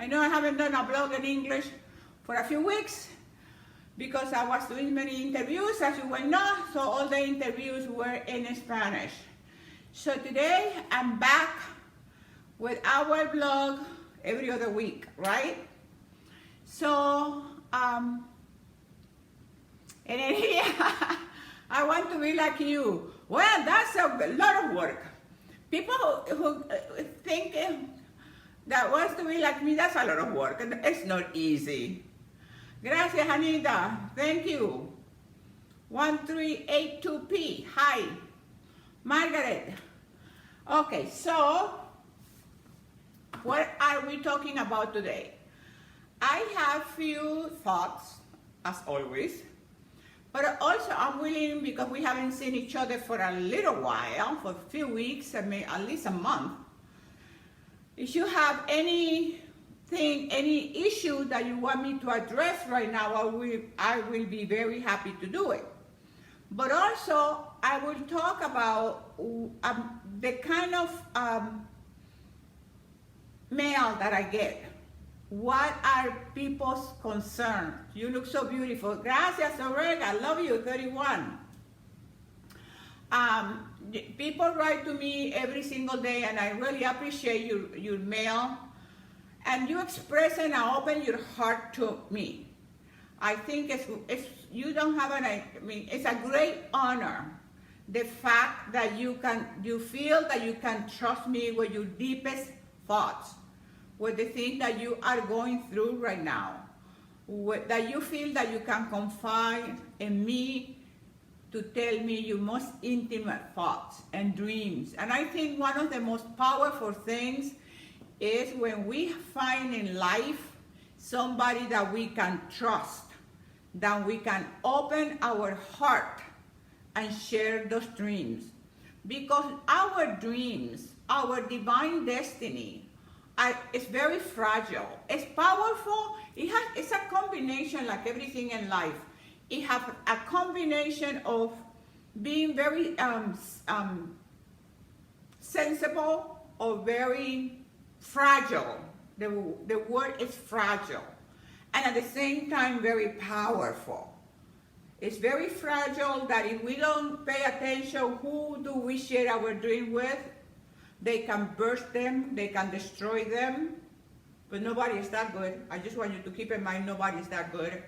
I know I haven't done a blog in English for a few weeks because I was doing many interviews, as you well know, so all the interviews were in Spanish. So today I'm back with our blog every other week, right? So, and then here, I want to be like you. Well, that's a lot of work. People who think that wants to be like me, that's a lot of work. And it's not easy. Gracias, Anita. Thank you. 1382P. Hi. Margaret. Okay, so what are we talking about today? I have few thoughts, as always. But also I'm willing, because we haven't seen each other for a little while, for a few weeks, maybe at least a month. If you have anything, any issue that you want me to address right now, I will be very happy to do it. But also, I will talk about the kind of mail that I get. What are people's concerns? You look so beautiful. Gracias, Oreg. I love you, 31. People write to me every single day, and I really appreciate your mail. And you express and open your heart to me. I think you don't have it's a great honor. The fact that you feel that you can trust me with your deepest thoughts, with the thing that you are going through right now, that you feel that you can confide in me to tell me your most intimate thoughts and dreams. And I think one of the most powerful things is when we find in life somebody that we can trust, that we can open our heart and share those dreams. Because our dreams, our divine destiny, it's very fragile. It's powerful. It's a combination, like everything in life. It has a combination of being very sensible or very fragile. The word is fragile. And at the same time, very powerful. It's very fragile that if we don't pay attention, who do we share our dream with? They can burst them, they can destroy them, but nobody is that good. I just want you to keep in mind, nobody is that good.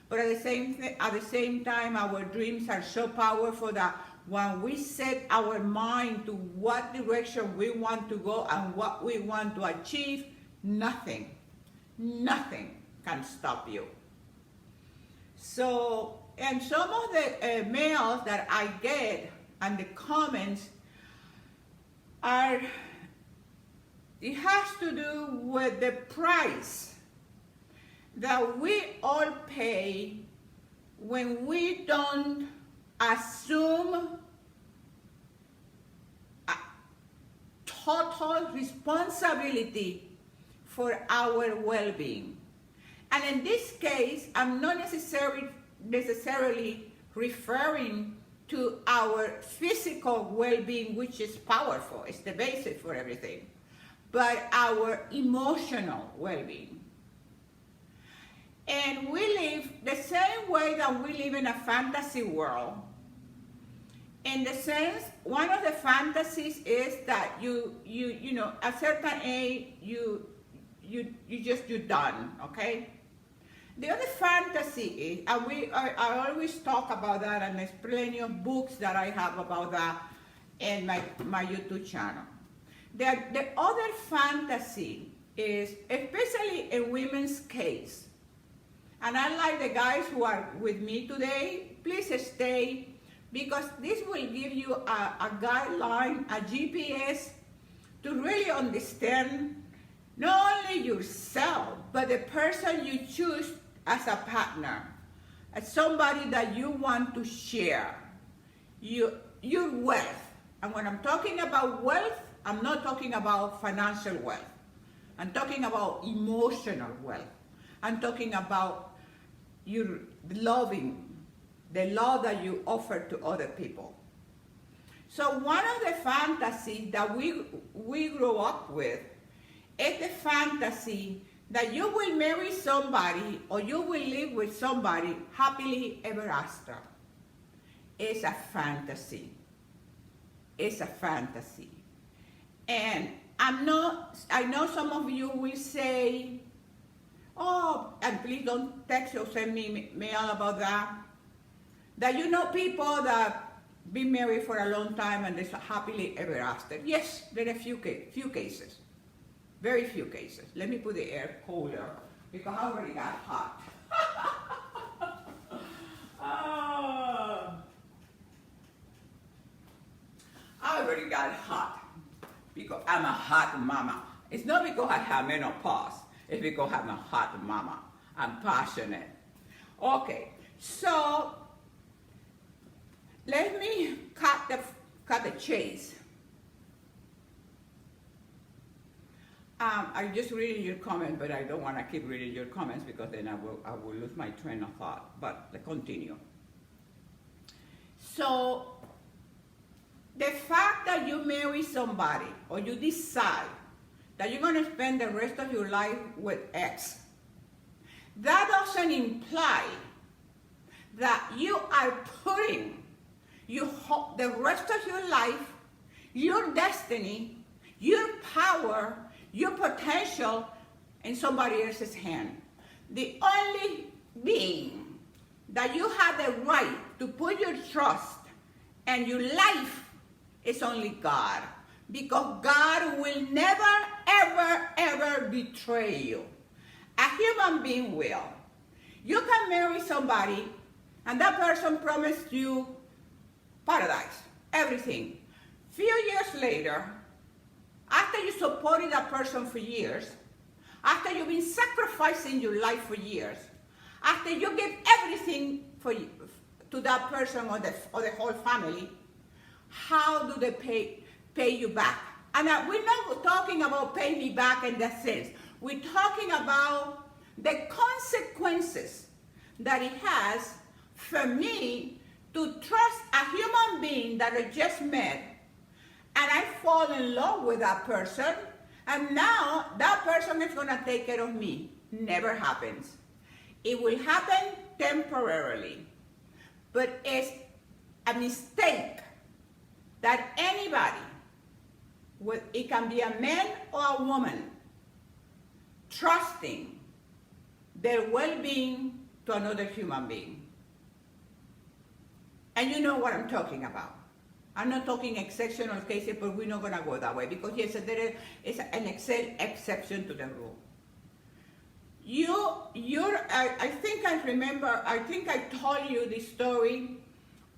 But at the same time, our dreams are so powerful that when we set our mind to what direction we want to go and what we want to achieve, nothing can stop you. So, and some of the mails that I get and the comments it has to do with the price that we all pay when we don't assume total responsibility for our well-being. And in this case, I'm not necessarily referring to our physical well-being, which is powerful, it's the basis for everything, but our emotional well-being. And we live the same way that we live in a fantasy world. In the sense, one of the fantasies is that you know, at a certain age, you're done, okay? The other fantasy is, and I always talk about that, and there's plenty of books that I have about that in my YouTube channel. The other fantasy is, especially in women's case, and I like the guys who are with me today, please stay, because this will give you a guideline, a GPS, to really understand not only yourself, but the person you choose as a partner, as somebody that you want to share your wealth. And when I'm talking about wealth, I'm not talking about financial wealth. I'm talking about emotional wealth. I'm talking about your loving, the love that you offer to other people. So one of the fantasies that we grow up with is the fantasy that you will marry somebody or you will live with somebody happily ever after is a fantasy. It's a fantasy. And I know some of you will say, oh, and please don't text or send me mail about that you know people that been married for a long time and they're happily ever after. Yes, there are a few cases. Very few cases. Let me put the air cooler because I already got hot. Oh, I already got hot because I'm a hot mama. It's not because I have menopause. It's because I'm a hot mama. I'm passionate. Okay, so let me cut the chase. I'm just reading your comment, but I don't want to keep reading your comments because then I will lose my train of thought. But let's continue. So, the fact that you marry somebody or you decide that you're going to spend the rest of your life with X, that doesn't imply that you are putting the rest of your life, your destiny, your power, your potential in somebody else's hand. The only being that you have the right to put your trust and your life is only God. Because God will never, ever, ever betray you. A human being will. You can marry somebody and that person promised you paradise, everything. Few years later, after you supported that person for years, after you've been sacrificing your life for years, after you give everything to that person or the whole family, how do they pay you back? And we're not talking about pay me back in that sense. We're talking about the consequences that it has for me to trust a human being that I just met, and I fall in love with that person, and now that person is going to take care of me. Never happens. It will happen temporarily, but it's a mistake that anybody, it can be a man or a woman, trusting their well-being to another human being. And you know what I'm talking about. I'm not talking exceptional cases, but we're not going to go that way because yes, there is an exception to the rule. I think I told you the story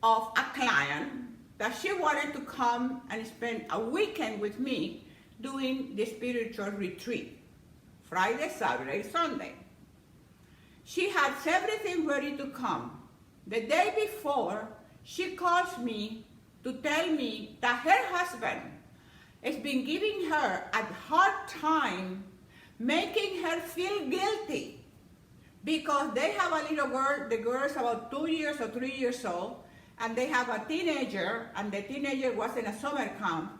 of a client that she wanted to come and spend a weekend with me doing the spiritual retreat, Friday, Saturday, Sunday. She had everything ready to come. The day before, she calls me to tell me that her husband has been giving her a hard time, making her feel guilty because they have a little girl, the girl's about 2 years or 3 years old, and they have a teenager, and the teenager was in a summer camp,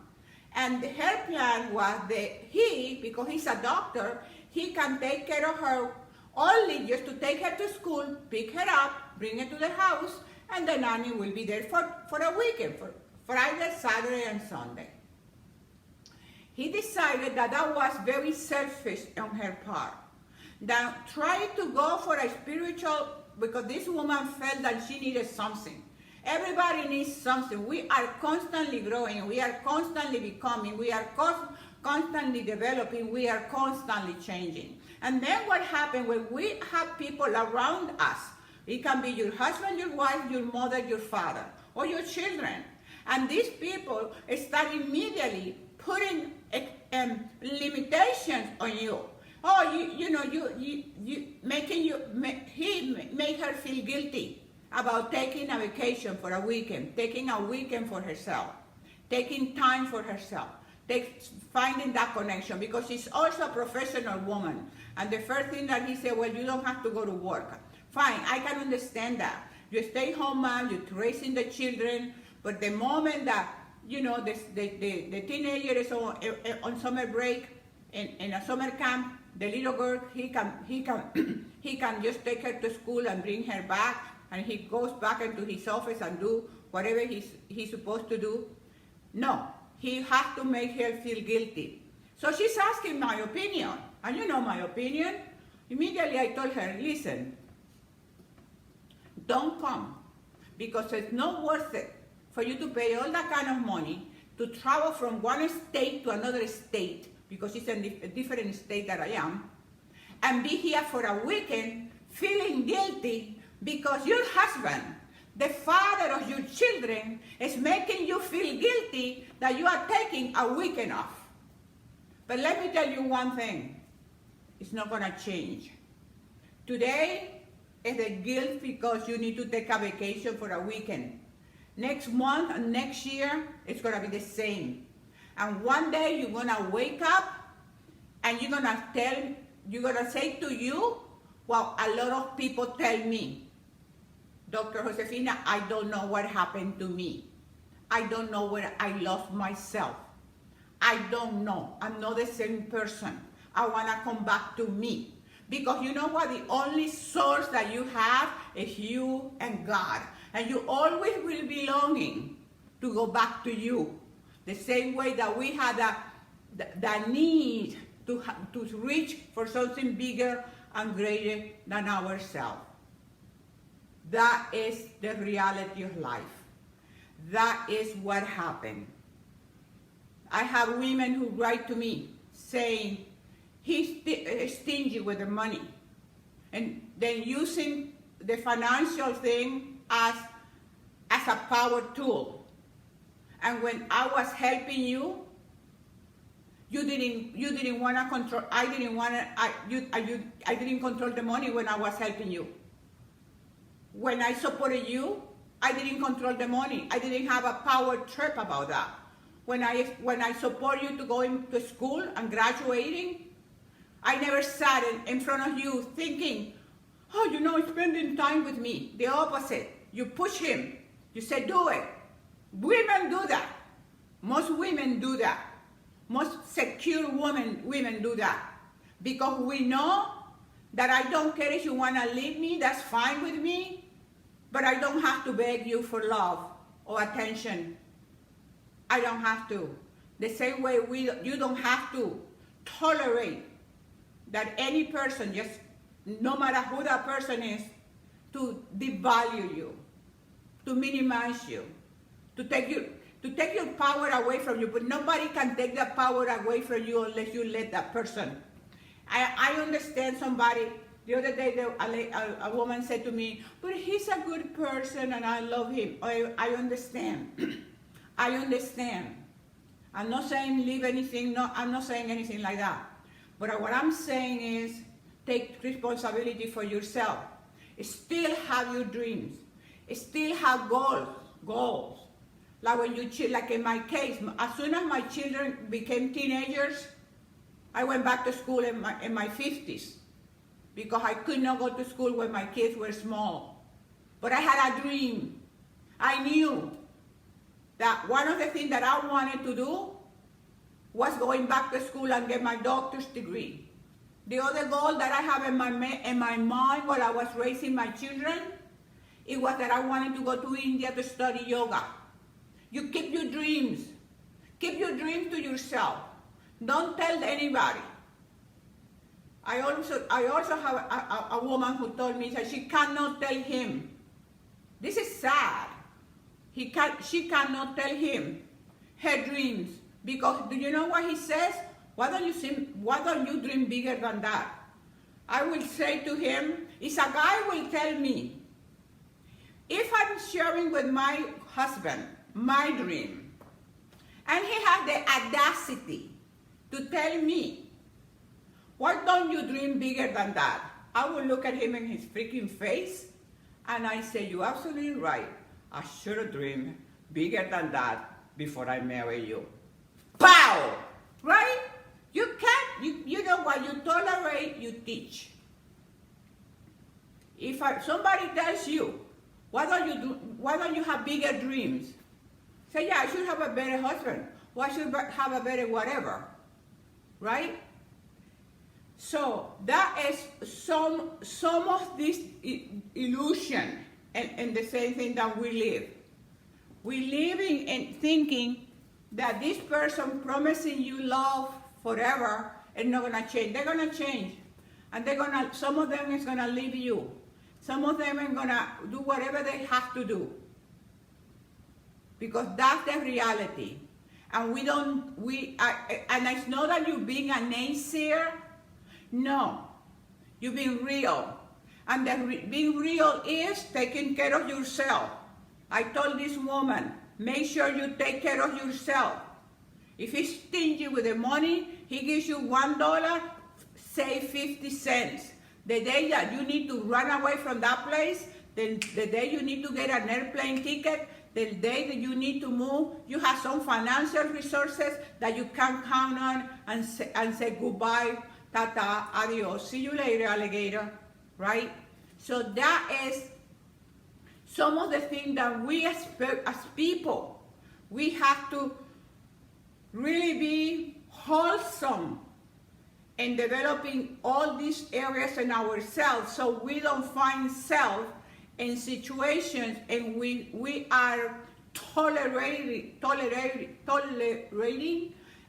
and her plan was because he's a doctor, he can take care of her only just to take her to school, pick her up, bring her to the house, and the nanny will be there for a weekend, for Friday, Saturday, and Sunday. He decided that was very selfish on her part. That trying to go for a spiritual, because this woman felt that she needed something. Everybody needs something. We are constantly growing. We are constantly becoming. We are constantly developing. We are constantly changing. And then what happens when we have people around us? It can be your husband, your wife, your mother, your father, or your children. And these people start immediately putting limitations on you. Oh, he make her feel guilty about taking a vacation for a weekend, taking a weekend for herself, taking time for herself, finding that connection, because she's also a professional woman. And the first thing that he said, well, you don't have to go to work. Fine, I can understand that. You stay home mom, you're raising the children, but the moment that, the teenager is on summer break, in a summer camp, the little girl, he can just take her to school and bring her back, and he goes back into his office and do whatever he's supposed to do. No, he has to make her feel guilty. So she's asking my opinion, and you know my opinion. Immediately I told her, listen, don't come, because it's not worth it for you to pay all that kind of money to travel from one state to another state, because it's in a different state that I am, and be here for a weekend feeling guilty because your husband, the father of your children, is making you feel guilty that you are taking a weekend off. But let me tell you one thing, it's not gonna change. Today is the guilt because you need to take a vacation for a weekend. Next month and next year, it's gonna be the same. And one day you're gonna wake up and you're gonna say to you, well, a lot of people tell me, Dr. Josefina, I don't know what happened to me. I don't know where I lost myself. I don't know. I'm not the same person. I wanna come back to me. Because you know what? The only source that you have is you and God. And you always will be longing to go back to you. The same way that we had the need to reach for something bigger and greater than ourselves. That is the reality of life. That is what happened. I have women who write to me saying, he's stingy with the money. And then using the financial thing as a power tool. And when I was helping you, you didn't want to control. I didn't control the money when I was helping you. When I supported you, I didn't control the money. I didn't have a power trip about that. When I support you to going to school and graduating, I never sat in front of you thinking, oh, you know, spending time with me. The opposite. You push him. You say, do it. Women do that. Most women do that. Most secure women do that. Because we know that I don't care if you want to leave me, that's fine with me, but I don't have to beg you for love or attention. I don't have to. The same way you don't have to tolerate that any person, just no matter who that person is, to devalue you, to minimize you, to take your power away from you. But nobody can take that power away from you unless you let that person. I understand somebody. The other day, a woman said to me, but he's a good person and I love him. I understand. I understand. I'm not saying leave anything. No, I'm not saying anything like that. But what I'm saying is take responsibility for yourself. Still have your dreams. Still have goals. Like when like in my case, as soon as my children became teenagers, I went back to school in my 50s because I could not go to school when my kids were small. But I had a dream. I knew that one of the things that I wanted to do was going back to school and get my doctor's degree. The other goal that I have in my mind while I was raising my children, it was that I wanted to go to India to study yoga. You keep your dreams. Keep your dreams to yourself. Don't tell anybody. I also have a woman who told me that she cannot tell him. This is sad. She cannot tell him her dreams because do you know what he says? Why don't you dream bigger than that? I will say to him, if a guy will tell me, if I'm sharing with my husband my dream, and he has the audacity to tell me, why don't you dream bigger than that? I will look at him in his freaking face, and I say, you're absolutely right. I should have dreamed bigger than that before I marry you. Pow! Right? You can't, you know what you tolerate, you teach. If somebody tells you, why don't you have bigger dreams? Say, yeah, I should have a better husband. Or I should have a better whatever. Right? So that is some of this illusion and the same thing that we live. We living and thinking that this person promising you love forever is not gonna change. They're gonna change, and some of them is gonna leave you. Some of them are gonna do whatever they have to do, because that's the reality. And and it's not that you being a naysayer. No, you being real. And being real is taking care of yourself. I told this woman, make sure you take care of yourself. If he's stingy with the money, he gives you $1, save 50 cents. The day that you need to run away from that place, the day you need to get an airplane ticket, the day that you need to move, you have some financial resources that you can count on and say goodbye, tata, adios, see you later, alligator, right? So that is some of the things that we as people, we have to really be wholesome in developing all these areas in ourselves, so we don't find self in situations and we are tolerating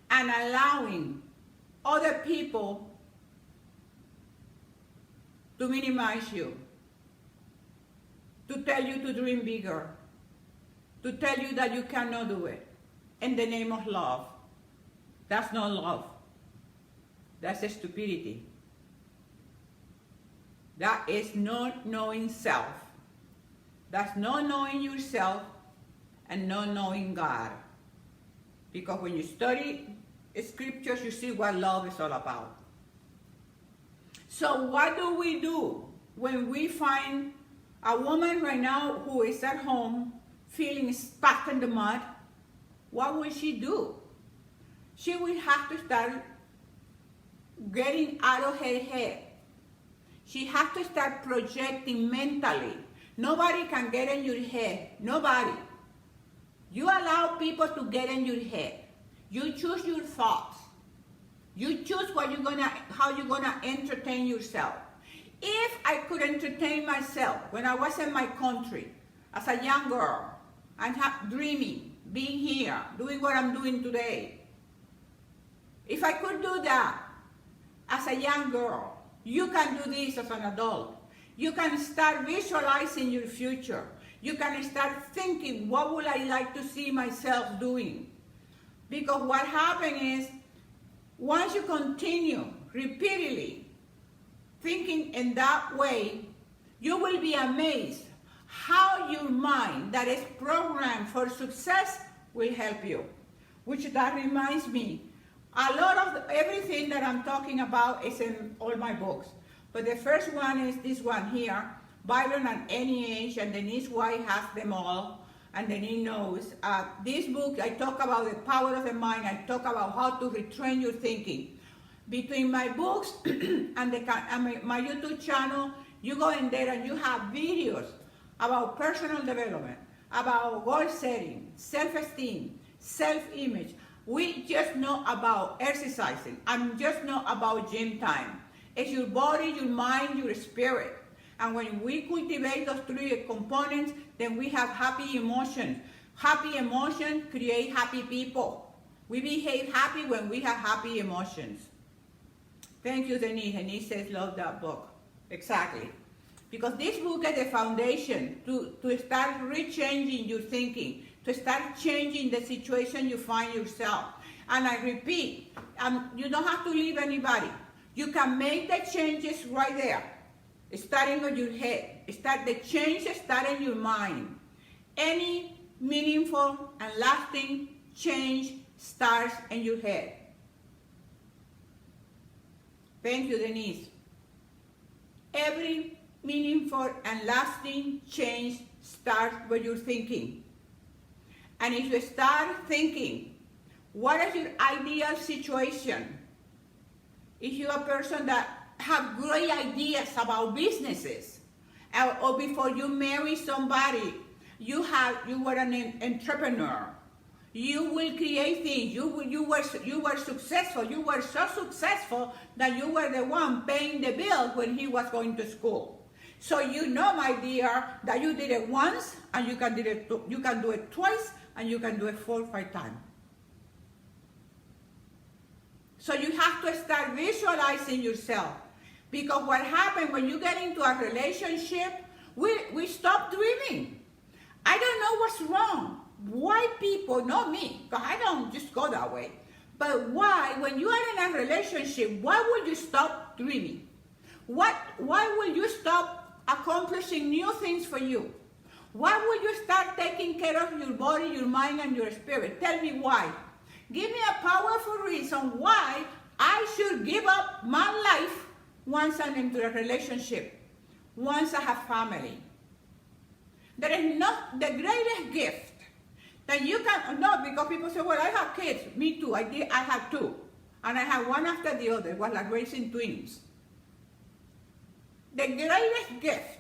and allowing other people to minimize you, to tell you to dream bigger, to tell you that you cannot do it in the name of love. That's not love. That's stupidity. That is not knowing self. That's not knowing yourself and not knowing God. Because when you study scriptures, you see what love is all about. So what do we do when we find a woman right now who is at home feeling stuck in the mud? What will she do? She will have to start getting out of her head. She has to start projecting mentally. Nobody can get in your head. Nobody. You allow people to get in your head. You choose your thoughts. You choose how you're gonna entertain yourself. If I could entertain myself when I was in my country as a young girl and dreaming, being here, doing what I'm doing today, if I could do that as a young girl, you can do this as an adult. You can start visualizing your future. You can start thinking, what would I like to see myself doing? Because what happens is, once you continue repeatedly thinking in that way, you will be amazed how your mind that is programmed for success will help you. Which that reminds me, a lot of everything that I'm talking about is in all my books. But the first one is this one here, Byron at Any Age, and Denise White has them all, and Denise knows. This book, I talk about the power of the mind. I talk about how to retrain your thinking. Between my books and my YouTube channel, you go in there and you have videos about personal development, about goal setting, self-esteem, self-image. We just know about exercising. I'm just know about gym time. It's your body, your mind, your spirit. And when we cultivate those three components, then we have happy emotions. Happy emotions create happy people. We behave happy when we have happy emotions. Thank you, Denise. Denise says, love that book. Exactly. Because this book is the foundation to start rechanging your thinking, to start changing the situation you find yourself. And I repeat, you don't have to leave anybody. You can make the changes right there, starting with your head. The changes start in your mind. Any meaningful and lasting change starts in your head. Thank you, Denise. Every meaningful and lasting change starts with your thinking. And if you start thinking, what is your ideal situation? If you're a person that have great ideas about businesses, or before you marry somebody, you were an entrepreneur. You will create things. You were successful. You were so successful that you were the one paying the bill when he was going to school. So you know, my dear, that you did it once, and you can do it twice, and you can do it 4 or 5 times. So you have to start visualizing yourself. Because what happens when you get into a relationship, we stop dreaming. I don't know what's wrong. Why people, not me, because I don't just go that way. But why, when you are in a relationship, why would you stop dreaming? Why will you stop accomplishing new things for you? Why will you start taking care of your body, your mind, and your spirit? Tell me why. Give me a powerful reason why I should give up my life once I'm into a relationship, once I have family. There is not the greatest gift that you can, no, because people say, well, I have kids. Me too, I had 2. And I had one after the other. It was like raising twins. The greatest gift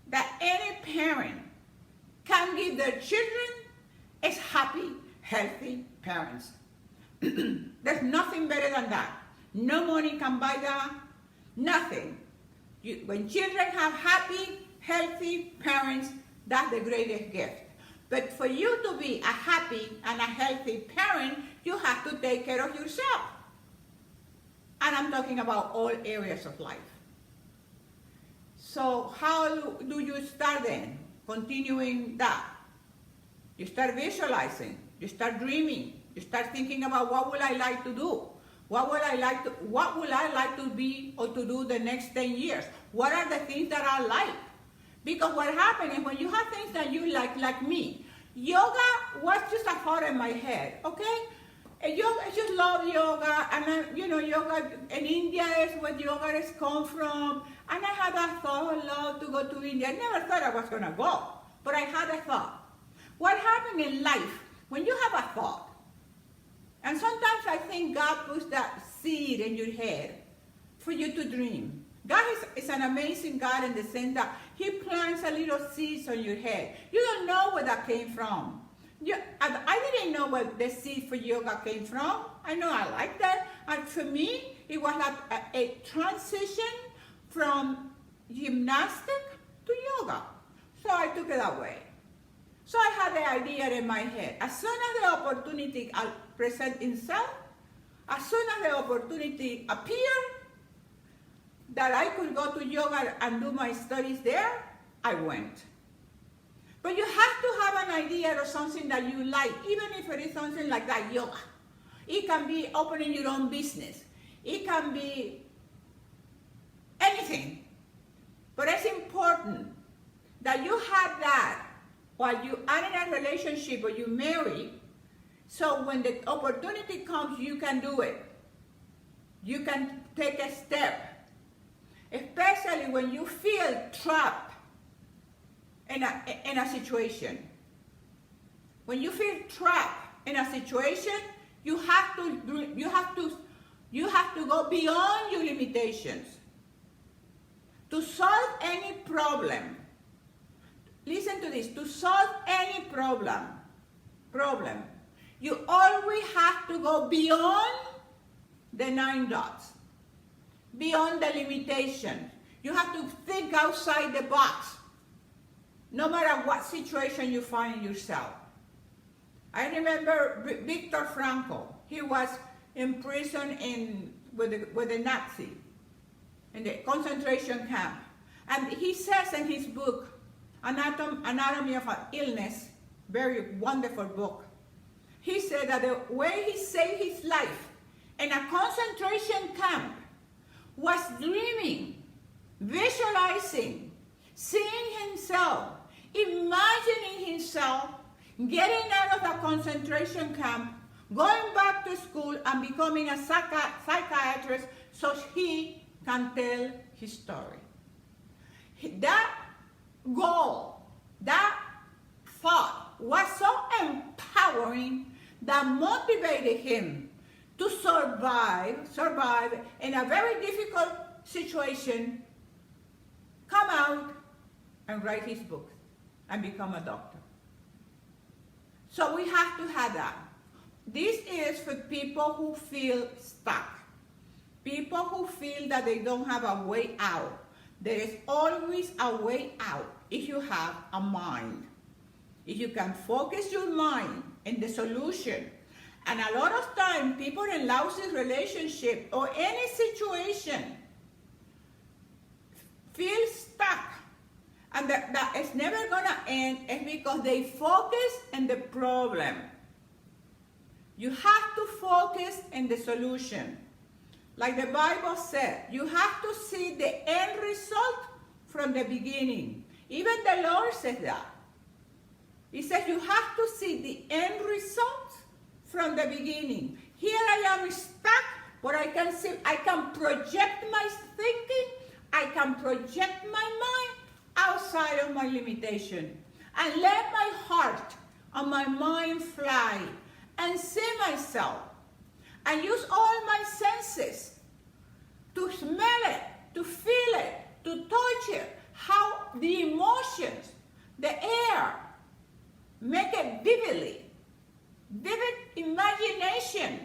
that any parent can give their children is happy, healthy parents. There's nothing better than that. No money can buy that. Nothing. When children have happy, healthy parents, that's the greatest gift. But for you to be a happy and a healthy parent, you have to take care of yourself. And I'm talking about all areas of life. So how do you start then? Continuing that. You start visualizing. You start dreaming. You start thinking about what will I like to do? What will I like to be or to do the next 10 years? What are the things that I like? Because what happens is when you have things that you like me, yoga was just a thought in my head, okay? And I just love yoga, and yoga in India is where yoga has come from. And I had a thought, I love to go to India. I never thought I was gonna go, but I had a thought. What happens in life, when you have a thought, and sometimes I think God puts that seed in your head for you to dream. God is an amazing God in the sense that He plants a little seeds on your head. You don't know where that came from. I didn't know where the seed for yoga came from. I know I like that. And for me, it was like a transition from gymnastic to yoga. So I took it that way. So I had the idea in my head. As soon as the opportunity present itself, as soon as the opportunity appeared, that I could go to yoga and do my studies there, I went. But you have to have an idea or something that you like, even if it is something like that, yoga. It can be opening your own business. It can be anything. But it's important that you have that while you are in a relationship or you marry, so when the opportunity comes, you can do it. You can take a step. Especially when you feel trapped in a situation. When you feel trapped in a situation, you have to go beyond your limitations. To solve any problem, listen to this, to solve any problem, you always have to go beyond the 9 dots. Beyond the limitations. You have to think outside the box, no matter what situation you find yourself. I remember Viktor Frankl. He was in prison with the Nazi in the concentration camp. And he says in his book, Anatomy of an Illness, very wonderful book, he said that the way he saved his life in a concentration camp was dreaming, visualizing, seeing himself, imagining himself getting out of the concentration camp, going back to school and becoming a psychiatrist so he can tell his story. That goal, that thought was so empowering that motivated him to survive in a very difficult situation, come out and write his book and become a doctor. So we have to have that. This is for people who feel stuck. People who feel that they don't have a way out. There is always a way out if you have a mind. If you can focus your mind in the solution. And a lot of time, people in lousy relationship or any situation feel stuck. And that it's never gonna end is because they focus on the problem. You have to focus on the solution. Like the Bible said, you have to see the end result from the beginning. Even the Lord says that. He says you have to see the end result from the beginning. Here I am stuck, but I can see, I can project my thinking, I can project my mind outside of my limitation. And let my heart and my mind fly and see myself. And use all my senses to smell it, to feel it, to touch it, how the emotions, the air, make it vividly, vivid imagination.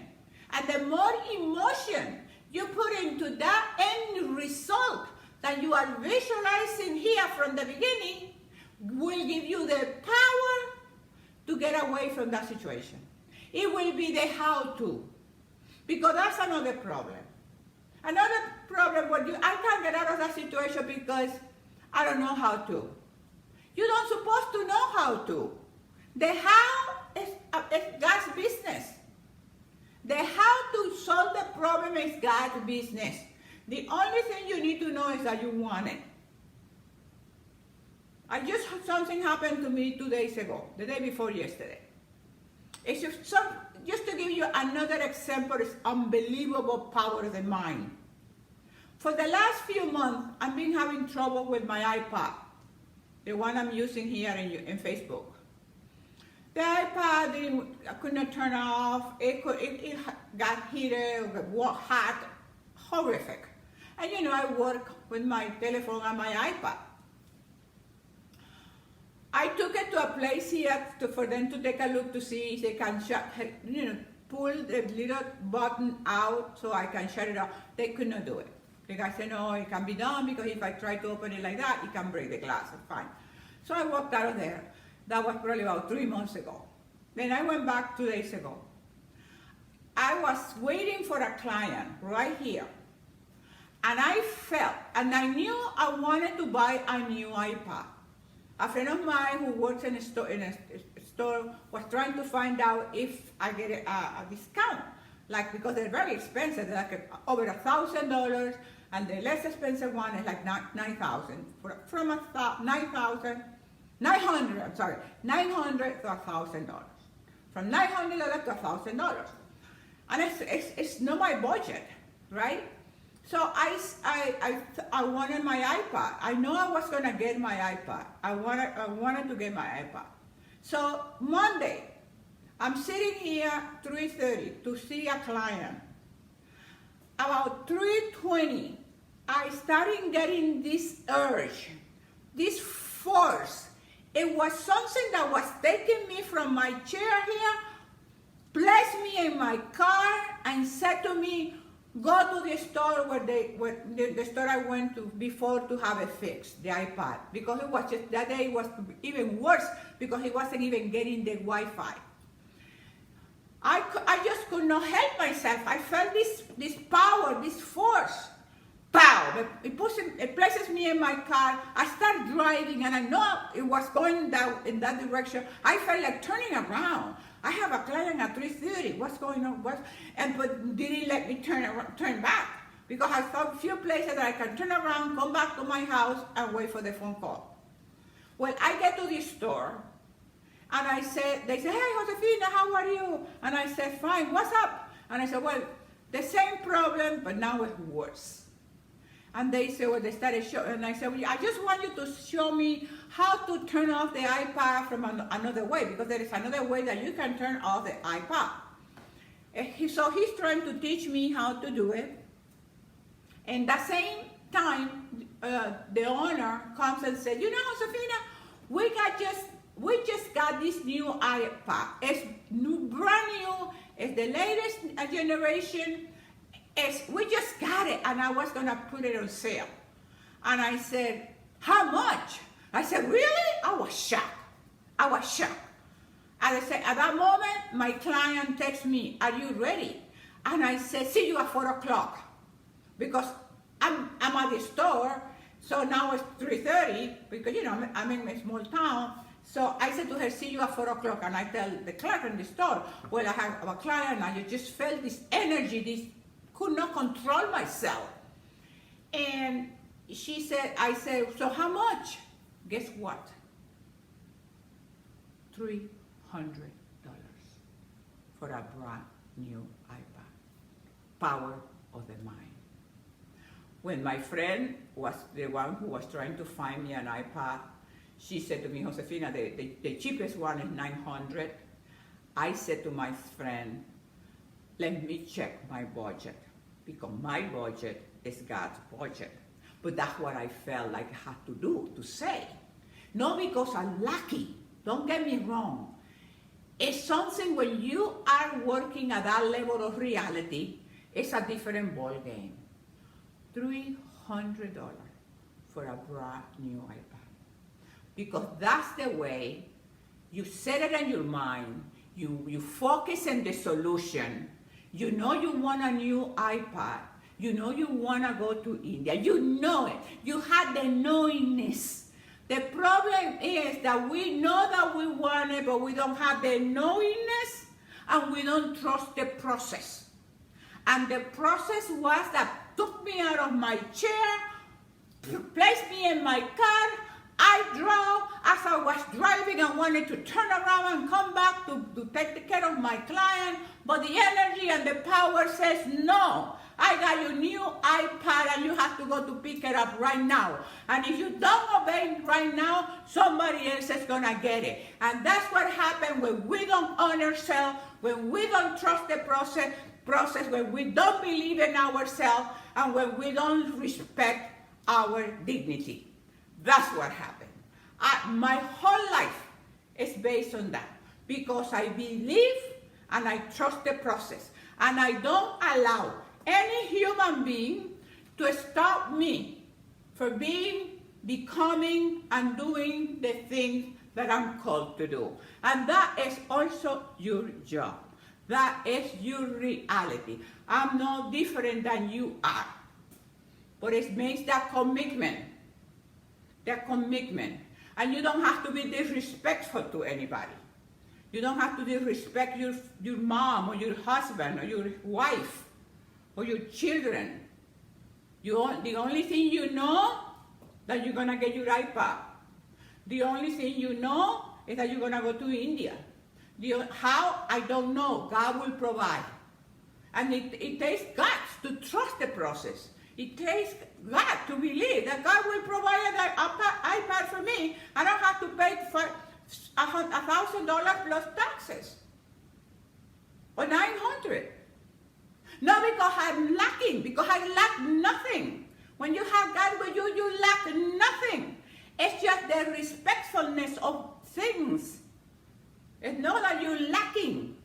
And the more emotion you put into that end result that you are visualizing here from the beginning will give you the power to get away from that situation. It will be the how-to. Because that's another problem. Another problem where I can't get out of that situation because I don't know how to. You don't supposed to know how to. The how is God's business. The how to solve the problem is God's business. The only thing you need to know is that you want it. Something happened to me 2 days ago, the day before yesterday. It's just to give you another example, it's unbelievable power of the mind. For the last few months, I've been having trouble with my iPad, the one I'm using here in Facebook. The iPad, I could not turn off, it got heated, got hot, horrific. And you know, I work with my telephone and my iPad. I took it to a place here for them to take a look to see if they can pull the little button out so I can shut it off. They could not do it. The guy said, no, it can be done because if I try to open it like that, it can break the glass. Fine. So I walked out of there. That was probably about 3 months ago. Then I went back 2 days ago. I was waiting for a client right here. And I felt, and I knew I wanted to buy a new iPad. A friend of mine who works in a store was trying to find out if I get a discount, like because they're very expensive, they're like over $1,000, and the less expensive one is like $9,000. From $900 to $1,000. From $900 to $1,000, and it's not my budget, right? So I wanted my iPad. I know I was gonna get my iPad. I wanted to get my iPad. So Monday, I'm sitting here 3:30 to see a client. About 3:20, I started getting this urge, this force. It was something that was taking me from my chair here, placed me in my car, and said to me, go to the store the store I went to before to have it fixed, the iPad. Because it was just, that day was even worse because he wasn't even getting the Wi-Fi. I just could not help myself. I felt this power, this force. Pow! It places me in my but I know it was going down in that direction. I felt like turning around. I have a client at 3:30. What's going on? But didn't let me turn back because I thought a few places that I can turn around, come back to my house, and wait for the phone call. Well, I get to the store, and they say, hey, Josefina, how are you? And I said, fine, what's up? And I said, well, the same problem, but now it's worse. And they said, well, they started showing, and I said, well, I just want you to show me how to turn off the iPad from another way, because there is another way that you can turn off the iPad. So he's trying to teach me how to do it. And the same time, the owner comes and said, you know, Josefina, we got just we just got this new iPad. It's brand new. It's the latest generation. We just got it, and I was gonna put it on sale. And I said, how much? I said, really? I was shocked. And I said, at that moment, my client texted me, are you ready? And I said, see you at 4 o'clock. Because I'm at the store, so now it's 3:30, because I'm in a small town. So I said to her, see you at 4 o'clock. And I tell the clerk in the store, well, I have a client, and I just felt this energy, could not control myself. And I said, so how much? Guess what? $300 for a brand new iPad. Power of the mind. When my friend was the one who was trying to find me an iPad, she said to me, Josefina, the cheapest one is $900. I said to my friend, let me check my budget, because my budget is God's budget. But that's what I felt like I had to do, to say. Not because I'm lucky, don't get me wrong. It's something when you are working at that level of reality, it's a different ball game. $300 for a brand new iPad. Because that's the way you set it in your mind, you focus on the solution, you know you want a new iPad, you know you want to go to India, you know it, you had the knowingness. The problem is that we know that we want it, but we don't have the knowingness, and we don't trust the process. And the process was that took me out of my chair, placed me in my car. I drove. As I was driving, I wanted to turn around and come back to take care of my client, but the energy and the power says, no, I got your new iPad and you have to go to pick it up right now. And if you don't obey right now, somebody else is going to get it. And that's what happens when we don't honor ourselves, when we don't trust the process, when we don't believe in ourselves, and when we don't respect our dignity. That's what happened. My whole life is based on that, because I believe and I trust the process, and I don't allow any human being to stop me from becoming and doing the things that I'm called to do. And that is also your job. That is your reality. I'm no different than you are. But it makes that commitment. And you don't have to be disrespectful to anybody. You don't have to disrespect your mom or your husband or your wife or your children. The only thing you know that you're going to get your iPad. The only thing you know is that you're going to go to India. How? I don't know. God will provide. And it takes guts to trust the process. It takes God to believe that God will provide an iPad for me. I don't have to pay $1,000 plus taxes. Or $900. Not because I'm lacking, because I lack nothing. When you have God with you, you lack nothing. It's just the respectfulness of things. It's not that you're lacking.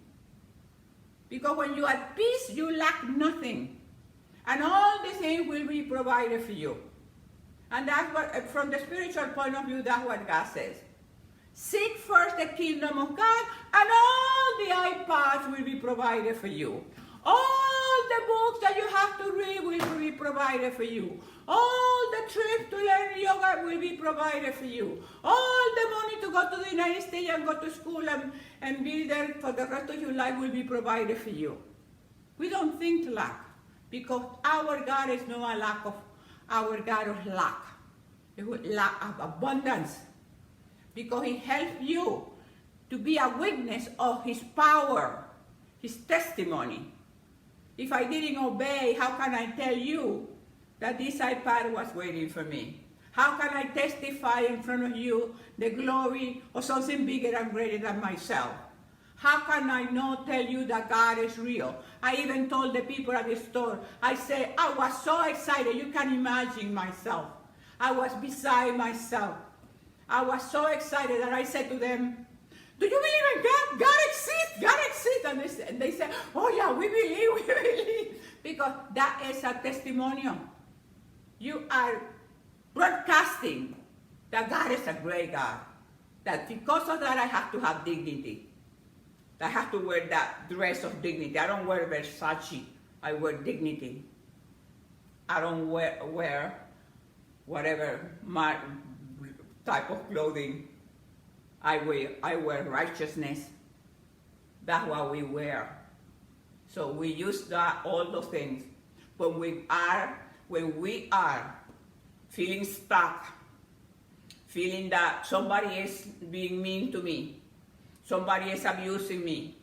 Because when you're at peace, you lack nothing. And all the things will be provided for you. And that's what, from the spiritual point of view, that's what God says. Seek first the kingdom of God, and all the iPads will be provided for you. All the books that you have to read will be provided for you. All the trips to learn yoga will be provided for you. All the money to go to the United States and go to school and be there for the rest of your life will be provided for you. We don't think lack, because our God is not a lack of, our God of lack. It would lack of abundance, because He helps you to be a witness of His power, His testimony. If I didn't obey, how can I tell you that this iPad was waiting for me? How can I testify in front of you the glory of something bigger and greater than myself? How can I not tell you that God is real? I even told the people at the store, I said, I was so excited, you can imagine myself. I was beside myself. I was so excited that I said to them, do you believe in God? God exists, God exists. And they said, oh yeah, we believe. Because that is a testimonial. You are broadcasting that God is a great God. That because of that, I have to have dignity. I have to wear that dress of dignity. I don't wear Versace. I wear dignity. I don't wear whatever my type of clothing. I wear righteousness. That's what we wear. So we use that, all those things. When we are feeling stuck, feeling that somebody is being mean to me, somebody is abusing me,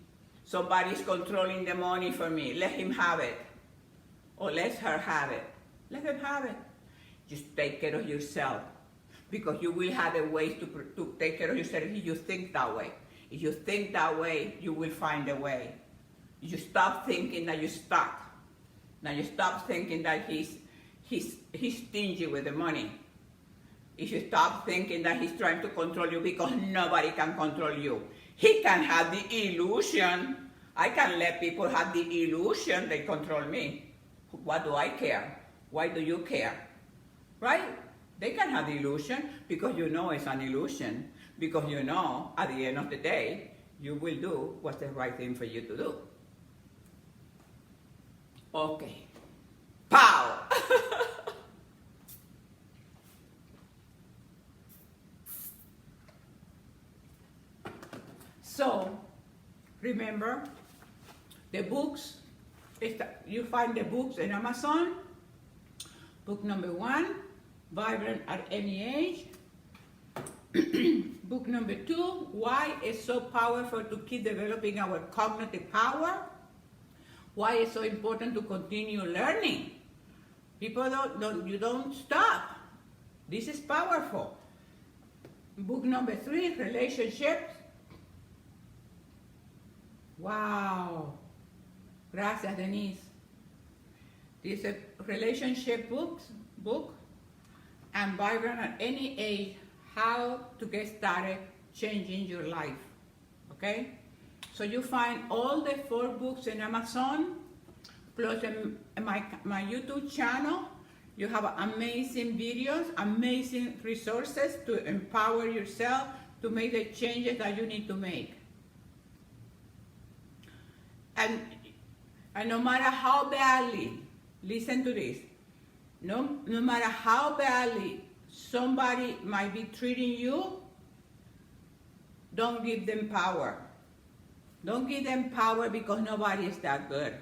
somebody is controlling the money for me, let him have it. Or let her have it. Let them have it. Just take care of yourself. Because you will have a way to take care of yourself if you think that way. If you think that way, you will find a way. You stop thinking that you're stuck. Now you stop thinking that he's stingy with the money. If you stop thinking that he's trying to control you, because nobody can control you. He can have the illusion. I can let people have the illusion they control me. What do I care? Why do you care? Right? They can have the illusion because you know it's an illusion. Because you know at the end of the day, you will do what's the right thing for you to do. Okay. Pow! So, remember, the books, you find the books in Amazon. Book number 1, Vibrant at Any Age. Book number 2, Why it's so powerful to keep developing our cognitive power. Why it's so important to continue learning. People you don't stop. This is powerful. Book number 3, Relationships. Wow. Gracias, Denise. This is a relationship book, and Vibrant at Any Age, how to get started changing your life. Okay? So you find all the 4 books in Amazon, plus in my YouTube channel. You have amazing videos, amazing resources to empower yourself to make the changes that you need to make. And no matter how badly, listen to this, no matter how badly somebody might be treating you, don't give them power. Don't give them power because nobody is that good.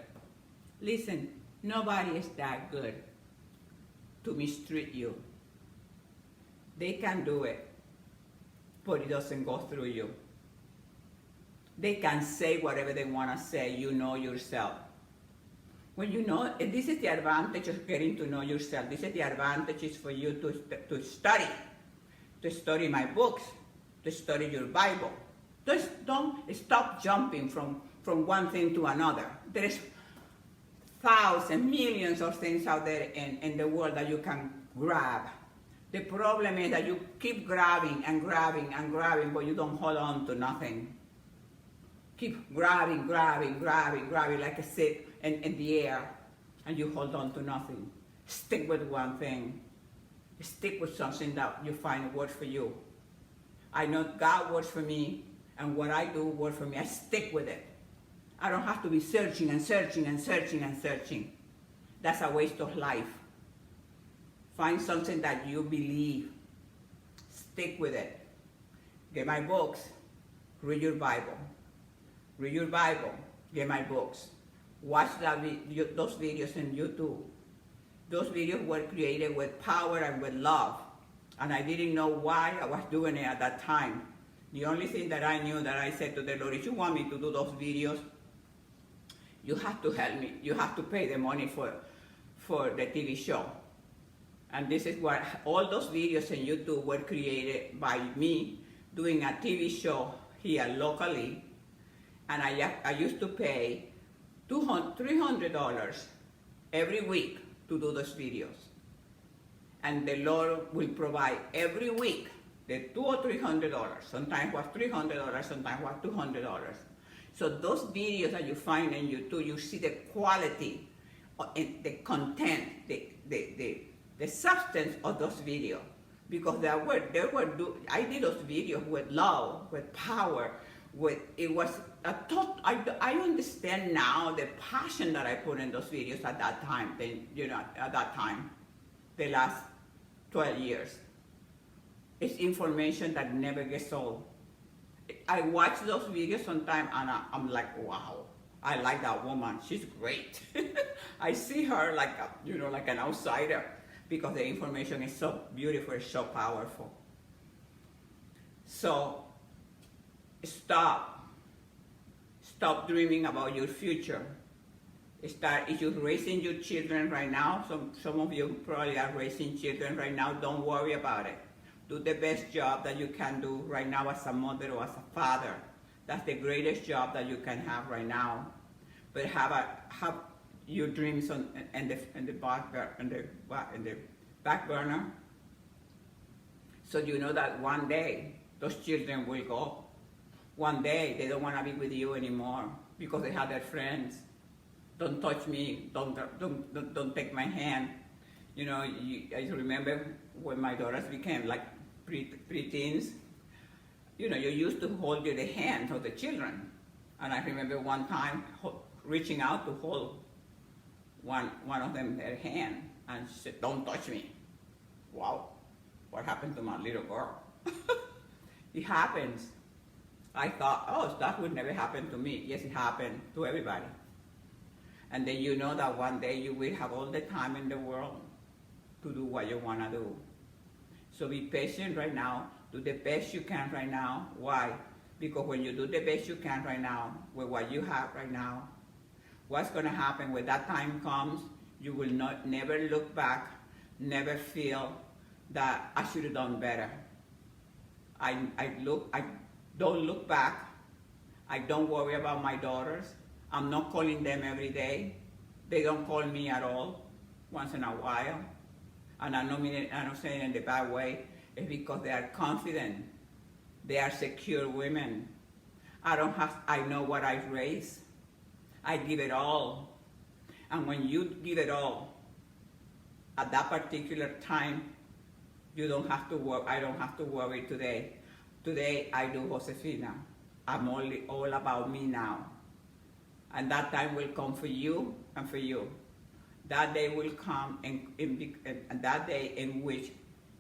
Listen, nobody is that good to mistreat you. They can do it, but it doesn't go through you. They can say whatever they want to say, you know yourself. When you know, this is the advantage of getting to know yourself. This is the advantage is for you to study my books, to study your Bible. Just don't stop jumping from one thing to another. There's thousands, millions of things out there in the world that you can grab. The problem is that you keep grabbing and grabbing and grabbing, but you don't hold on to nothing. Keep grabbing like a stick in the air, and you hold on to nothing. Stick with one thing. Stick with something that you find works for you. I know God works for me, and what I do works for me. I stick with it. I don't have to be searching and searching and searching and searching. That's a waste of life. Find something that you believe. Stick with it. Get my books. Read your Bible. Read your Bible. Get my books. Watch those videos on YouTube. Those videos were created with power and with love. And I didn't know why I was doing it at that time. The only thing that I knew, that I said to the Lord, if you want me to do those videos, you have to help me. You have to pay the money for the TV show. And this is what all those videos on YouTube were created by me doing a TV show here locally. And I used to pay $300 every week to do those videos. And the Lord will provide every week The $200 or $300. Sometimes was $300, sometimes was $200. So those videos that you find in YouTube, you see the quality, and the content, the substance of those videos. Because I did those videos with love, with power, it was a thought. I understand now the passion that I put in those videos at that time. At that time, the last 12 years. It's information that never gets old. I watch those videos sometimes and I'm like, wow, I like that woman. She's great. I see her like like an outsider, because the information is so beautiful, it's so powerful. So stop dreaming about your future. If you're raising your children right now, some of you probably are raising children right now, don't worry about it. Do the best job that you can do right now as a mother or as a father. That's the greatest job that you can have right now. But have your dreams in the back burner, so you know that one day those children will go. One day they don't want to be with you anymore because they have their friends. Don't touch me. Don't take my hand. I remember when my daughters became like pre-teens. You used to hold the hands of the children, and I remember one time reaching out to hold one of them their hand, and she said, "Don't touch me." Wow, what happened to my little girl? It happens. I thought, oh, that would never happen to me. Yes, it happened to everybody. And then you know that one day you will have all the time in the world to do what you want to do. So be patient right now. Do the best you can right now. Why? Because when you do the best you can right now with what you have right now, what's going to happen when that time comes, you will never look back, never feel that I should have done better. I don't look back. I don't worry about my daughters. I'm not calling them every day. They don't call me at all, once in a while. And I don't say it in the bad way. It's because they are confident. They are secure women. I know what I raised. I give it all. And when you give it all, at that particular time, you don't have to worry. I don't have to worry today. Today, I do Josefina. I'm all about me now. And that time will come for you and for you. That day will come, and that day in which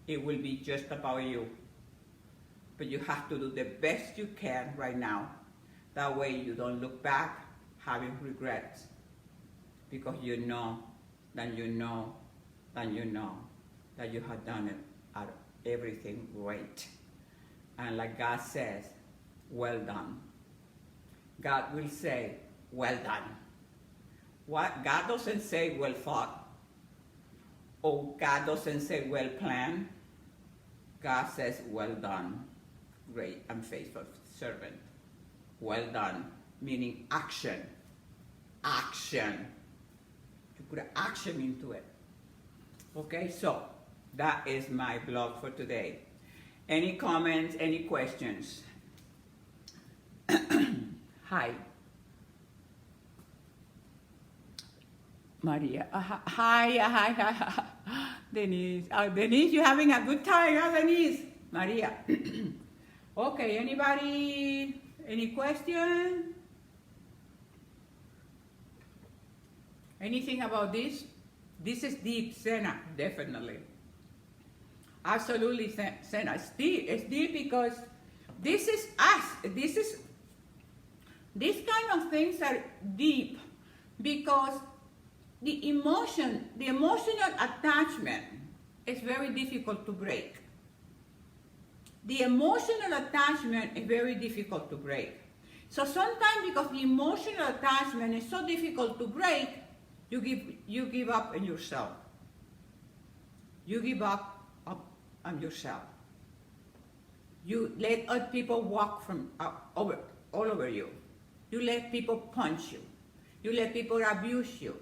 it will be just about you. But you have to do the best you can right now. That way you don't look back having regrets. Because you know that you have done everything great. And like God says, well done. God will say, well done. What? God doesn't say well thought. Or God doesn't say well planned. God says well done, great and faithful servant. Well done, meaning action. Action. You put an action into it. Okay, so that is my blog for today. Any comments, any questions? Hi. Maria. Hi. Denise. Denise, you having a good time, huh, Denise? Maria. Okay, anybody? Any question? Anything about this? This is deep, Sena, definitely. Absolutely, Sena. It's deep because this is us. These kind of things are deep because the emotional attachment is very difficult to break. The emotional attachment is very difficult to break. So sometimes because the emotional attachment is so difficult to break, you give up on yourself. You give up on yourself. You let other people walk all over you. You let people punch you. You let people abuse you.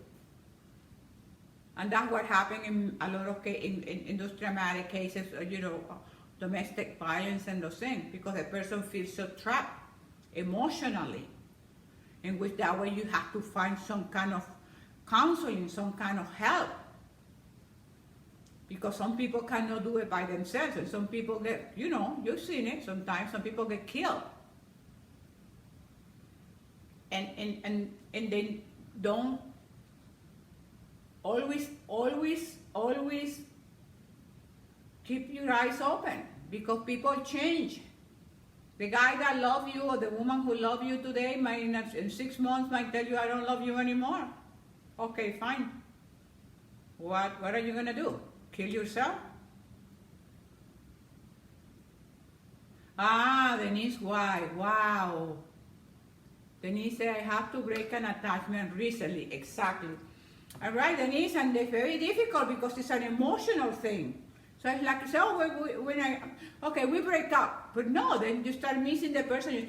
And that's what happened in a lot of in those dramatic cases, domestic violence and those things, because the person feels so trapped emotionally, in which that way you have to find some kind of counseling, some kind of help. Because some people cannot do it by themselves, and some people get, you've seen it sometimes, some people get killed. And they don't always keep your eyes open, because people change. The guy that loves you or the woman who loves you today might in 6 months might tell you, I don't love you anymore. Okay, fine. What are you gonna do? Kill yourself? Denise, why? Wow. Denise said, I have to break an attachment recently. Exactly. All right, Denise, and it's very difficult because it's an emotional thing. So it's like, we break up. But no, then you start missing the person.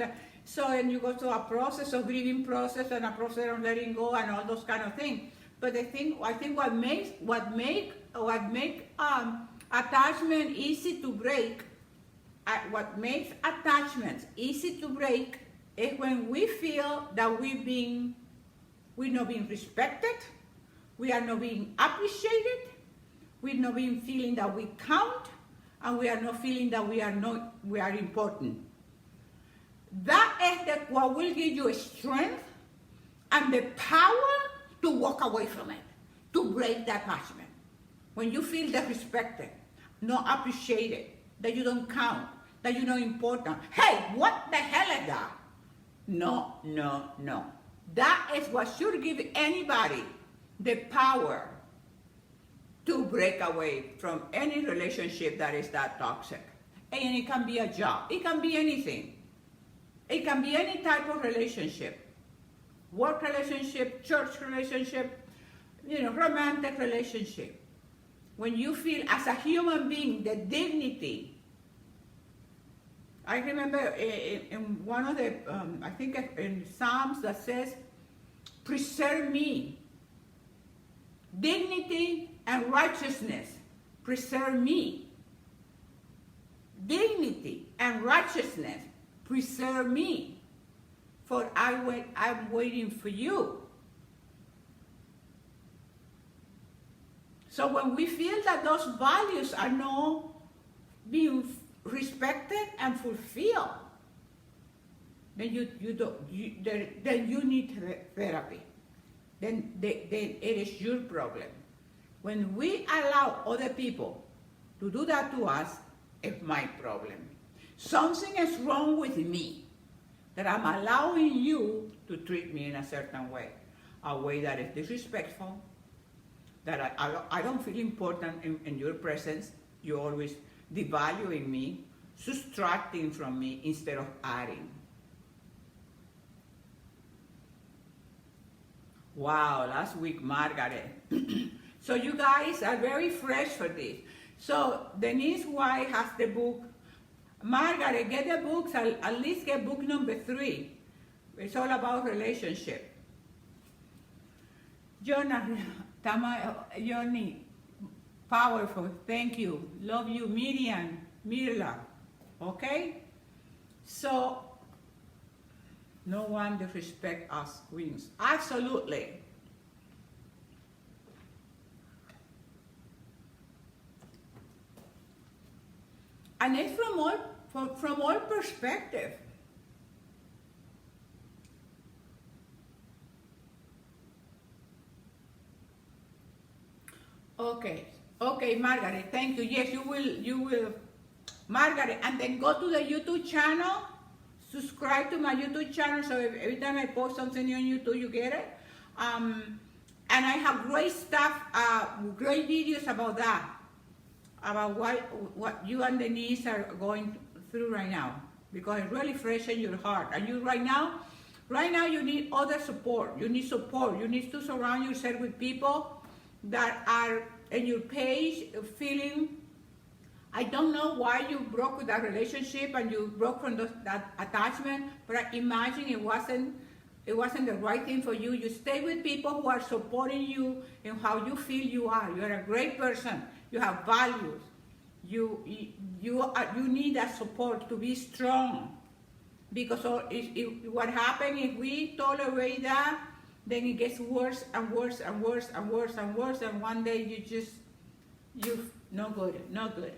And you go through a process of grieving process and a process of letting go and all those kind of things. But I think what make attachment easy to break, what makes attachments easy to break is when we feel that we're not being respected, we are not being appreciated, we're not being feeling that we count, and we are not feeling that we are important. That is what will give you strength and the power to walk away from it, to break that attachment. When you feel disrespected, not appreciated, that you don't count, that you're not important. Hey, what the hell is that? No. That is what should give anybody the power to break away from any relationship that is that toxic. And it can be a job, it can be anything. It can be any type of relationship. Work relationship, church relationship, romantic relationship. When you feel as a human being, the dignity. I remember in one of the, I think in Psalms that says, preserve me. Dignity and righteousness, preserve me. Dignity and righteousness, preserve me. For I'm waiting for you. So when we feel that those values are not being respected and fulfilled, then you need therapy. Then it is your problem. When we allow other people to do that to us, it's my problem. Something is wrong with me, that I'm allowing you to treat me in a certain way, a way that is disrespectful, that I don't feel important in your presence. You're always devaluing me, subtracting from me instead of adding. Wow, last week, Margaret. So you guys are very fresh for this. So Denise White has the book. Margaret, get the books, at least get book number 3. It's all about relationship. Johnny, powerful, thank you. Love you, Miriam, Mirla, okay? So, no one disrespect us queens. Absolutely. And it's from all perspective. Okay, Margaret, thank you. Yes, you will, Margaret, and then go to the YouTube channel, subscribe to my YouTube channel, so every time I post something on YouTube, you get it. And I have great stuff, great videos about that, about what you and Denise are going through right now, because it really freshens your heart. And you right now you need other support. You need support. You need to surround yourself with people that are in your page feeling, I don't know why you broke with that relationship and you broke from that attachment, but I imagine it wasn't the right thing for you. You stay with people who are supporting you in how you feel you are. You're a great person. You have values. you need that support to be strong. Because what happens if we tolerate that, then it gets worse and worse and worse and worse and worse, and one day you no good, no good.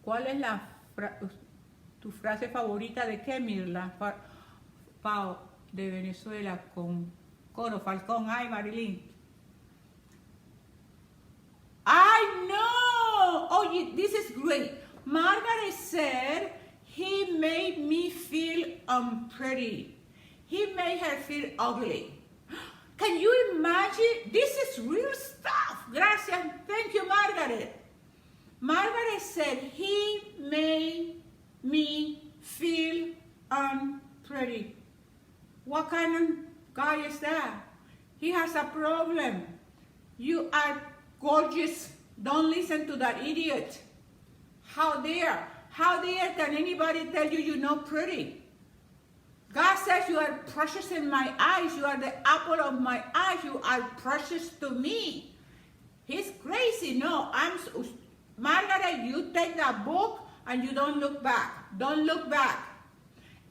¿Cuál es tu frase favorita de qué, Mirla? Pau, de Venezuela, con Coro Falcón. Ay, Marilyn. I know! Oh, this is great. Margaret said, he made me feel unpretty. He made her feel ugly. Can you imagine? This is real stuff. Gracias. Thank you, Margaret. Margaret said, he made me feel unpretty. What kind of guy is that? He has a problem. You are gorgeous. Don't listen to that idiot. How dare can anybody tell you you're not pretty? God says you are precious in my eyes. You are the apple of my eye. You are precious to me. He's crazy. No, Margaret, you take that book and you don't look back. Don't look back.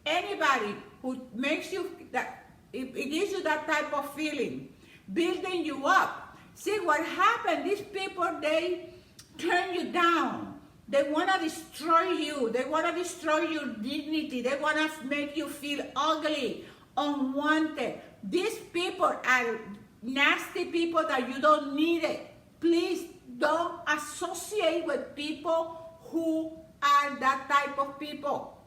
Anybody who makes you that, it gives you that type of feeling, building you up. See what happened? These people, they turn you down. They want to destroy you. They want to destroy your dignity. They want to make you feel ugly, unwanted. These people are nasty people that you don't need it. Please don't associate with people who are that type of people.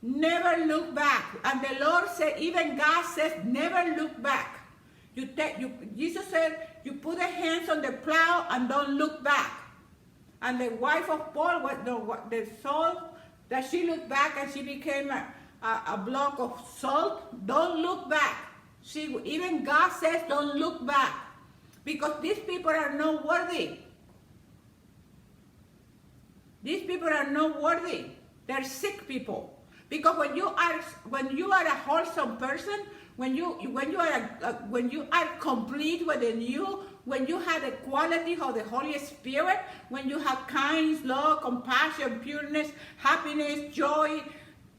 Never look back. And the Lord said, even God says, never look back. Jesus said, you put the hands on the plow and don't look back. And the wife of Paul, the salt, that she looked back and she became a block of salt. Don't look back. Even God says, don't look back. Because these people are not worthy. These people are not worthy. They're sick people. Because when you are a wholesome person, when you are complete within you, when you have the quality of the Holy Spirit, when you have kindness, love, compassion, pureness, happiness, joy,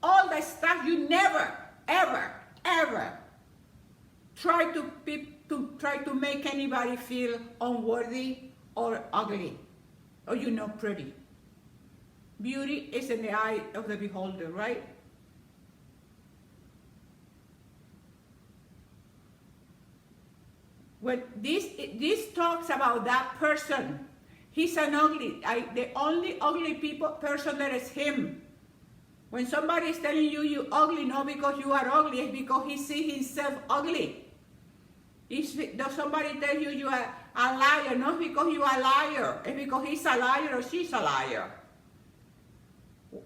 all that stuff, you never, ever, ever try to make anybody feel unworthy or ugly, or you're not pretty. Beauty is in the eye of the beholder, right? When this talks about that person, he's an ugly. The only ugly person there is him. When somebody is telling you you're ugly, not because you are ugly, it's because he sees himself ugly. Does somebody tell you you are a liar, not because you are a liar, it's because he's a liar or she's a liar.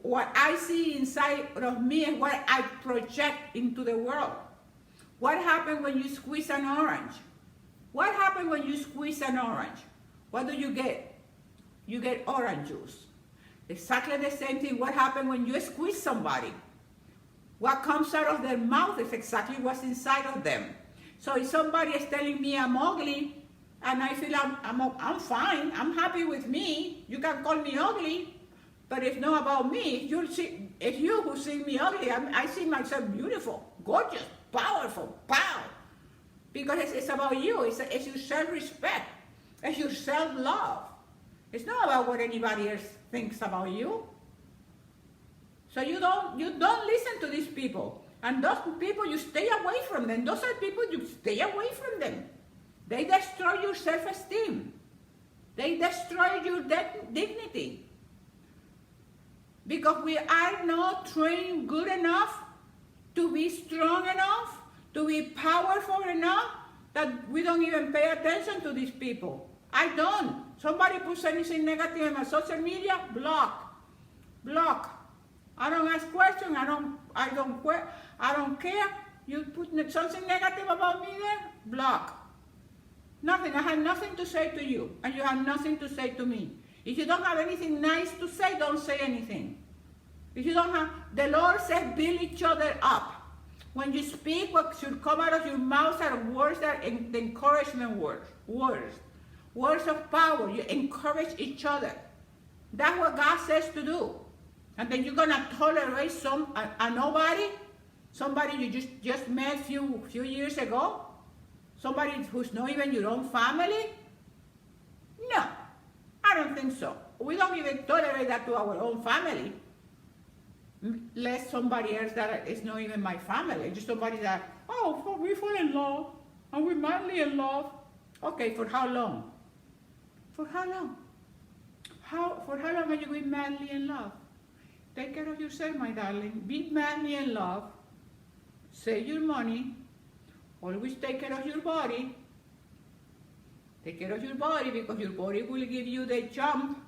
What I see inside of me is what I project into the world. What happens when you squeeze an orange? What happens when you squeeze an orange? What do you get? You get orange juice. Exactly the same thing. What happens when you squeeze somebody? What comes out of their mouth is exactly what's inside of them. So if somebody is telling me I'm ugly, and I feel I'm fine, I'm happy with me, you can call me ugly, but it's not about me. It's you who see me ugly. I see myself beautiful, gorgeous, powerful, because it's about you. It's your self-respect. It's your self-love. It's not about what anybody else thinks about you. So you don't listen to these people. And those people, you stay away from them. Those are people, you stay away from them. They destroy your self-esteem. They destroy your dignity. Because we are not trained good enough to be strong enough, to be powerful enough, that we don't even pay attention to these people. I don't. Somebody puts anything negative in my social media, block. I don't ask questions. I don't care. You put something negative about me there, block. Nothing. I have nothing to say to you, and you have nothing to say to me. If you don't have anything nice to say, don't say anything. If you don't have, the Lord says, build each other up. When you speak, what should come out of your mouth are words that the encouragement words. words of power. You encourage each other. That's what God says to do. And then you're gonna tolerate a nobody, somebody you just met few years ago, somebody who's not even your own family? No, I don't think so. We don't even tolerate that to our own family. Less somebody else that is not even my family, just somebody that, oh, we fall in love, and we're madly in love. Okay, for how long? For how long? For how long are you going madly in love? Take care of yourself, my darling. Be madly in love. Save your money. Always take care of your body. Take care of your body because your body will give you the jump.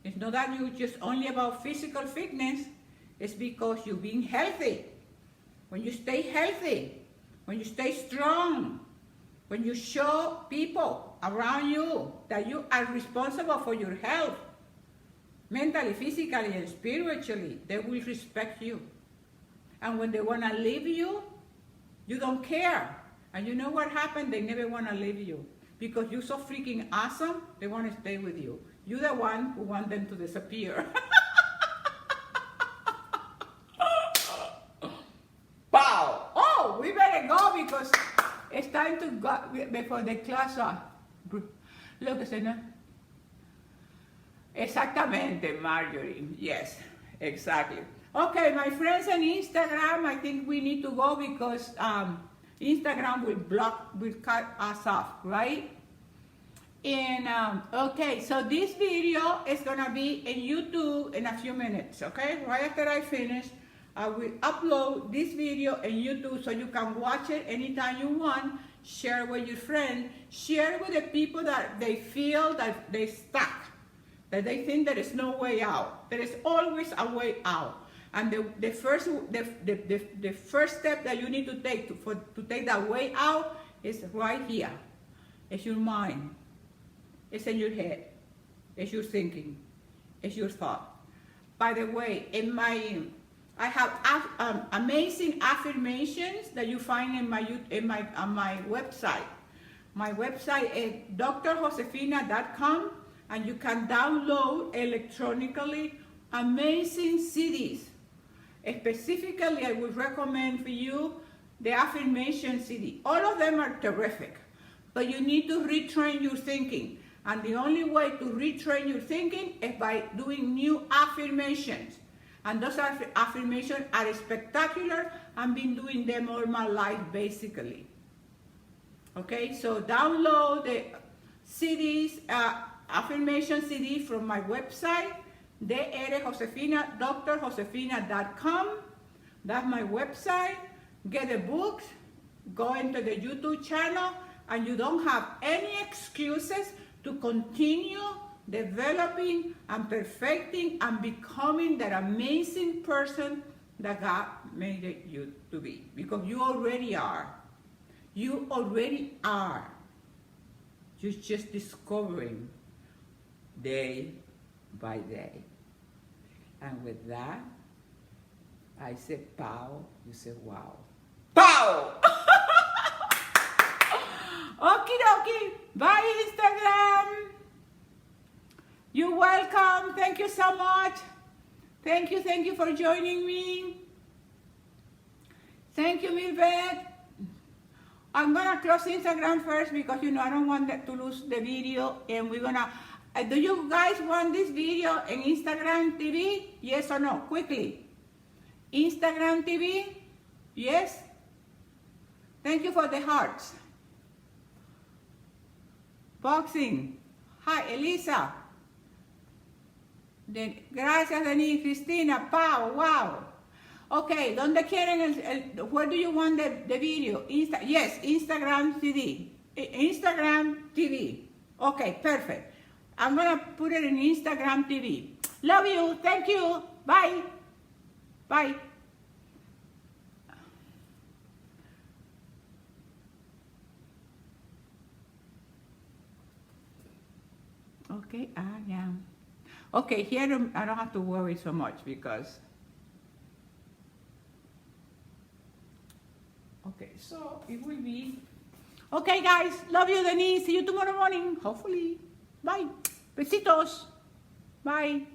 It's not that you just only about physical fitness. It's because you're being healthy. When you stay healthy, when you stay strong, when you show people around you that you are responsible for your health, mentally, physically, and spiritually, they will respect you. And when they want to leave you, you don't care. And you know what happened? They never want to leave you. Because you're so freaking awesome, they want to stay with you. You're the one who want them to disappear. Wow! Oh, we better go because it's time to go before the class. Look, ¿no? Exactamente, Marjorie. Yes, exactly. Okay, my friends on Instagram, I think we need to go because Instagram will cut us off, right? And okay, so this video is gonna be in YouTube in a few minutes, okay? Right after I finish, I will upload this video in YouTube so you can watch it anytime you want. Share with your friends. Share with the people that they feel that they stuck, that they think there is no way out. There is always a way out. And the first step that you need to take to take that way out is right here. It's your mind. It's in your head. It's your thinking. It's your thought. By the way, I have amazing affirmations that you find on my website. My website is Dr.Josefina.com, and you can download electronically amazing CDs. Specifically, I would recommend for you the affirmation CD. All of them are terrific, but you need to retrain your thinking. And the only way to retrain your thinking is by doing new affirmations. And those affirmations are spectacular. I've been doing them all my life, basically. Okay, so download the CDs, affirmation CD from my website, Drjosefina.com. That's my website. Get the books, go into the YouTube channel, and you don't have any excuses to continue developing and perfecting and becoming that amazing person that God made you to be. Because you already are. You already are. You're just discovering day by day. And with that, I say pow, you say wow. Pow! Okie dokie. Bye, Instagram. You're welcome. Thank you so much. Thank you for joining me. Thank you, Milvet. I'm gonna close Instagram first because I don't want that to lose the video, and we're gonna. Do you guys want this video in Instagram TV? Yes or no? Quickly. Instagram TV? Yes? Thank you for the hearts. Boxing. Hi, Elisa. Gracias, Denise. Cristina. Pau. Wow. Okay, ¿dónde quieren where do you want the video? Yes, Instagram TV. Instagram TV. Okay, perfect. I'm going to put it in Instagram TV. Love you. Thank you. Bye. Bye. Okay, yeah. Okay, here I don't have to worry so much because... Okay, so it will be Okay, guys. Love you, Denise. See you tomorrow morning, hopefully. Bye. Besitos. Bye.